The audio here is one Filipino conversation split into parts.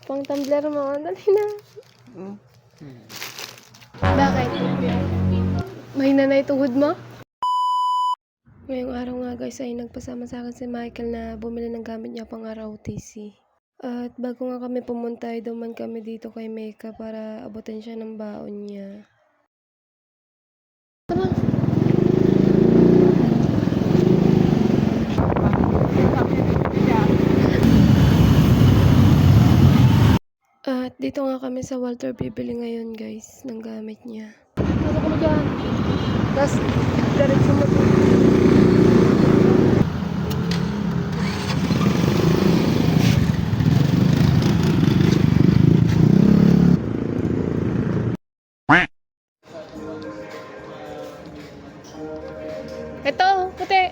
Pang tumbler mo. Dali na. Oh. Bakit? Mahina na ituhod mo? Ngayong araw nga guys ay nagpasama sa akin si Michael na bumili ng gamit niya pang araw TC. At bago nga kami pumunta ay duman kami dito kay Mecca para abutin siya ng baon niya. Tama. At dito nga kami sa Walter bibili ngayon guys ng gamit niya. Ano ko mo dyan? Tapos, diretso mo dito. Ito, puti.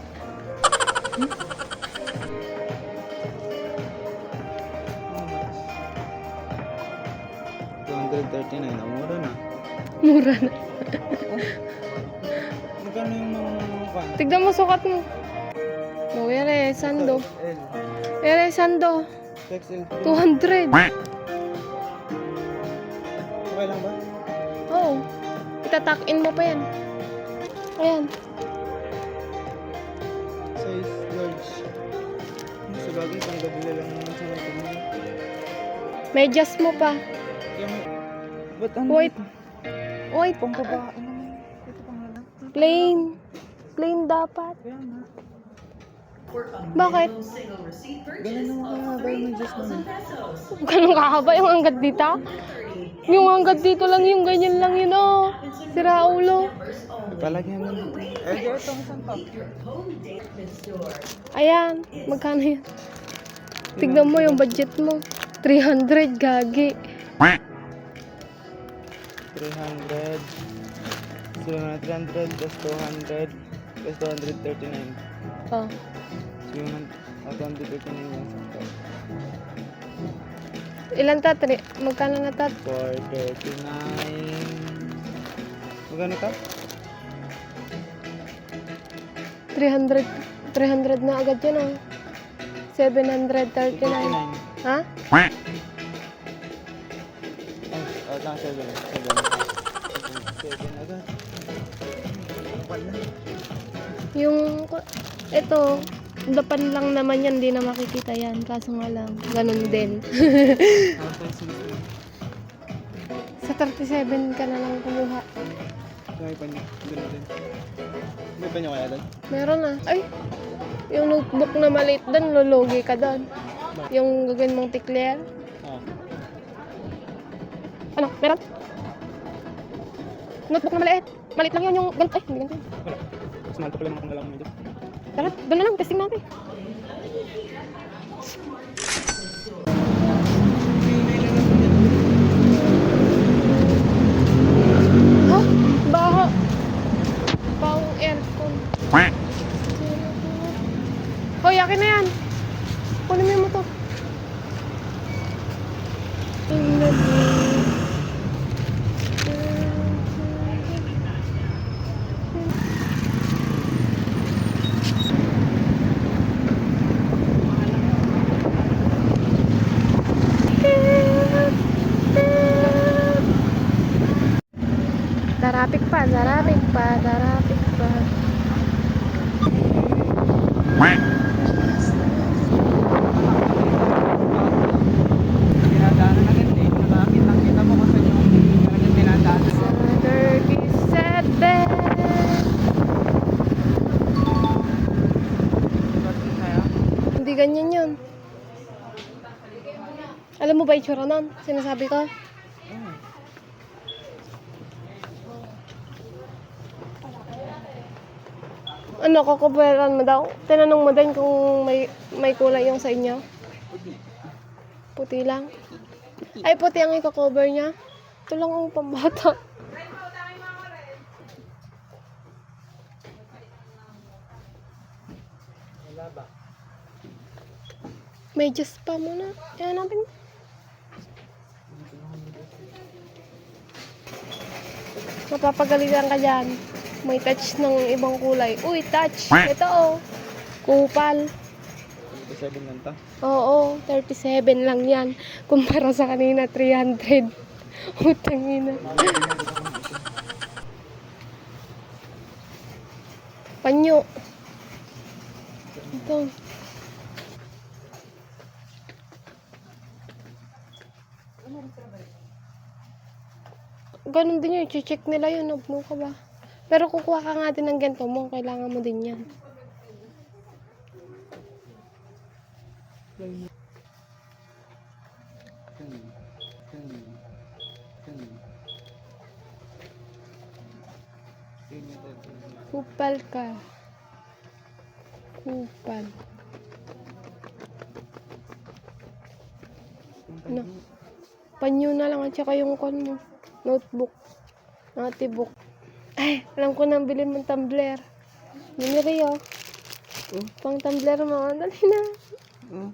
$239 na. Mura na. Mura na. Magkano yung mga pan? Tignan mo sukat mo. Oh, ere, sando. L. Ere, sando. XL. 200. Okay lang ba? Oo. Itatack-in mo pa yan. Ayan. Size large. Sa bagay, pang gabila lang naman sa natin. Medyas mo pa. Kaya mo, ba't ano? Wait. Wait. Pang babae naman. Ito pang lalaki. Plain. Plain dapat. Kaya nga. Bakit? Ganun naman kaya ba yung just naman? Ganun kakaba yung hanggat dito? Yung hanggat dito lang yung ganyan lang yun oh. Sira ulo. Palagyan lang dito. Eh, di ito ang isang top. Ayan. Magkano yan? Tignan mo yung budget mo. 300 gagi. 300. So, 300 plus 200 plus 239. Oh. So, yung 239 lang sa top. Ilan ta? Magkano na ta? 439. Magkano ka? 300. 300 na agad yan oh. 739. 239. Ha? Oh, tama, 7 agad. Wala. Yung, ito, dapan lang naman yan, di na makikita yan. Kaso nga lang, ganun din. Sa 37 ka na lang kumuha. May pa niya. Ganun din. May pa niya kaya doon? Meron na. Ay, yung notebook na maliit doon, lulugi ka doon. Yung gagawin mong tikler. Oo. Ano, meron? Notebook na maliit. Maliit lang yun yung ganito. Ay, hindi ganito. Wala. Mas mahal pa pala yung mga panglalang mo dito. Tara, doon na lang, testing natin. Ha? Baho. Bahong aircon. Hoy, akin na yan. Kunin mo yung motor. Darapik pa, darapik pa, darapik pa. Dinadaanan na ganun eh. Nakakita mo kasi yung talagang dinadaanan. 37. Hindi ganyan yun. Alam mo ba itsura nun? Sinasabi ko? Ano, kukuperan mo daw? Tinanong mo din kung may kulay yung sa inyo? Puti lang? Ay, puti ang i-cover niya? Ito lang ang pambata. Wala ba? May just pa muna. Yan natin. Mapapagalitan ka dyan. May touch ng ibang kulay. Uy, touch! Ito oh. Kupal. 37 lang ta. Oo, 37 lang yan. Kumpara sa kanina, 300. Utang ina. Panyo. Ito. Ganun din yun. I-check nila yun. Nabno ka ba? Pero kukuha ka nga din ng ganito mo. Kailangan mo din yan. Kupal ka. Kupal. Ano? Panyo na lang at saka yung kon mo. Notebook. Notebook. Ay, alam ko nang bilhin mong tumbler. Binili oh. Oh. Pang tumbler mo. Dali na. Oh.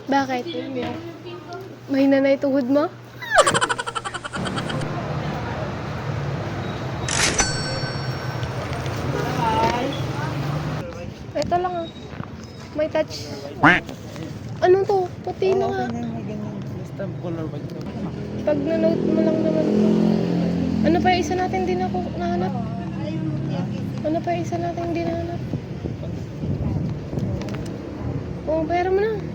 Bakit? Mahina na ituhod mo? Ito lang ah. May touch. Ano to? Puti na nga. May ganyan. Basta color white to. Pag nanote mo lang naman to. Ano pa yung isa natin din ako nahanap? Ano pa yung isa natin din nahanap? Oo, bayaran mo na.